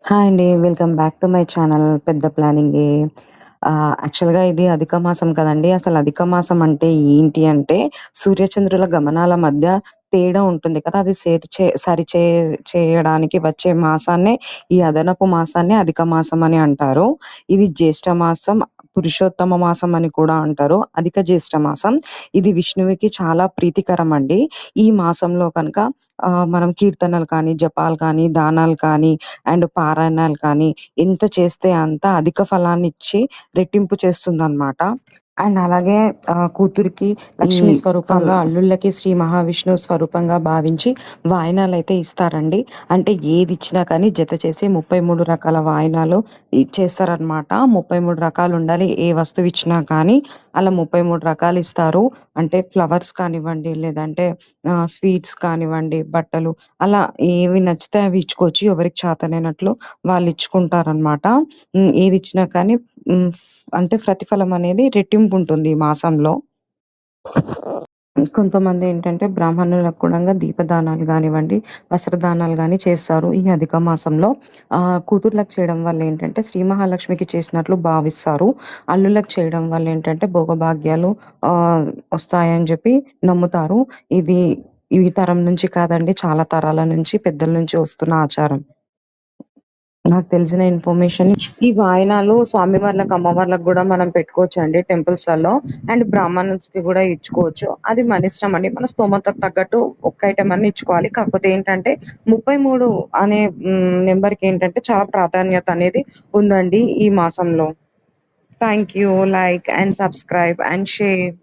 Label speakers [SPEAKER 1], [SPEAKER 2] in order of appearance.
[SPEAKER 1] Hi అండి. Welcome back to my channel పెద్ద ప్లానింగే. యాక్చువల్‌గా ఇది అధిక మాసం కదండీ! అసలు అధిక మాసం అంటే ఏంటి అంటే, సూర్యచంద్రుల గమనాల మధ్య తేడా ఉంటుంది కదా! అది చేయడానికి వచ్చే మాసాన్నే ఈ అదనపు మాసాన్ని అధిక మాసం అని అంటారు. ఇది జ్యేష్ఠ మాసం, పురుషోత్తమ మాసం అని కూడా అంటారు. అధిక జ్యేష్ఠ మాసం. ఇది విష్ణువుకి చాలా ప్రీతికరం అండి. ఈ మాసంలో కనుక మనం కీర్తనలు కానీ, జపాలు కానీ, దానాలు కానీ అండ్ పారాయణాలు కానీ ఎంత చేస్తే అంత అధిక ఫలాన్నిచ్చి రెట్టింపు చేస్తుందనమాట. అండ్ అలాగే కూతురికి లక్ష్మీ స్వరూపంగా, అల్లుళ్ళకి శ్రీ మహావిష్ణువు స్వరూపంగా భావించి వాయినాలైతే ఇస్తారండి. అంటే ఏదిచ్చినా కానీ జత చేసి 33 రకాల వాయినాలు ఇచ్చేస్తారనమాట. 33 రకాలుండాలి. ఏ వస్తువు ఇచ్చినా కానీ అలా 33 రకాలు ఇస్తారు. అంటే ఫ్లవర్స్ కానివ్వండి, లేదంటే స్వీట్స్ కానివ్వండి, బట్టలు అలా ఏవి నచ్చితే అవి ఇచ్చుకోవచ్చు. ఎవరికి చేతనైనట్లు వాళ్ళు ఇచ్చుకుంటారనమాట. ఏదిచ్చినా కానీ అంటే ప్రతిఫలం అనేది రెట్టింపు ఉంటుంది ఈ మాసంలో. కొంతమందేంటంటే బ్రాహ్మణులకు కూడంగా దీపదానాలు గానివ్వండి, వస్త్రదానాలు గాని చేస్తారు ఈ అధిక మాసంలో. కూతుర్లకు చేయడం వల్ల ఏంటంటే శ్రీ మహాలక్ష్మికి చేసినట్లు భావిస్తారు. అల్లుళ్ళకి చేయడం వల్ల ఏంటంటే భోగభాగ్యాలు వస్తాయని చెప్పి నమ్ముతారు. ఇది ఈ తరం నుంచి కాదండి, చాలా తరాల నుంచి పెద్దల నుంచి వస్తున్న ఆచారం. నాకు తెలిసిన ఇన్ఫర్మేషన్ ఈ వాయనాలు స్వామివార్లకు, అమ్మవార్లకు గూడా మనం పెట్టుకోవచ్చండి టెంపుల్స్‌లలో. అండ్ బ్రాహ్మణ్స్‌కి గూడా ఇచ్చుకోవచ్చు. అది మన ఇష్టం అండి. మన స్తోమతకు తగ్గట్టు ఒక్క ఐటెమ్ అన్నా ఇచ్చుకోవాలి. కాకపోతే ఏంటంటే 33 అనే నంబర్‌కి ఏంటంటే చాలా ప్రాధాన్యత అనేది ఉందండి ఈ మాసంలో. Thank you. Like and subscribe and share.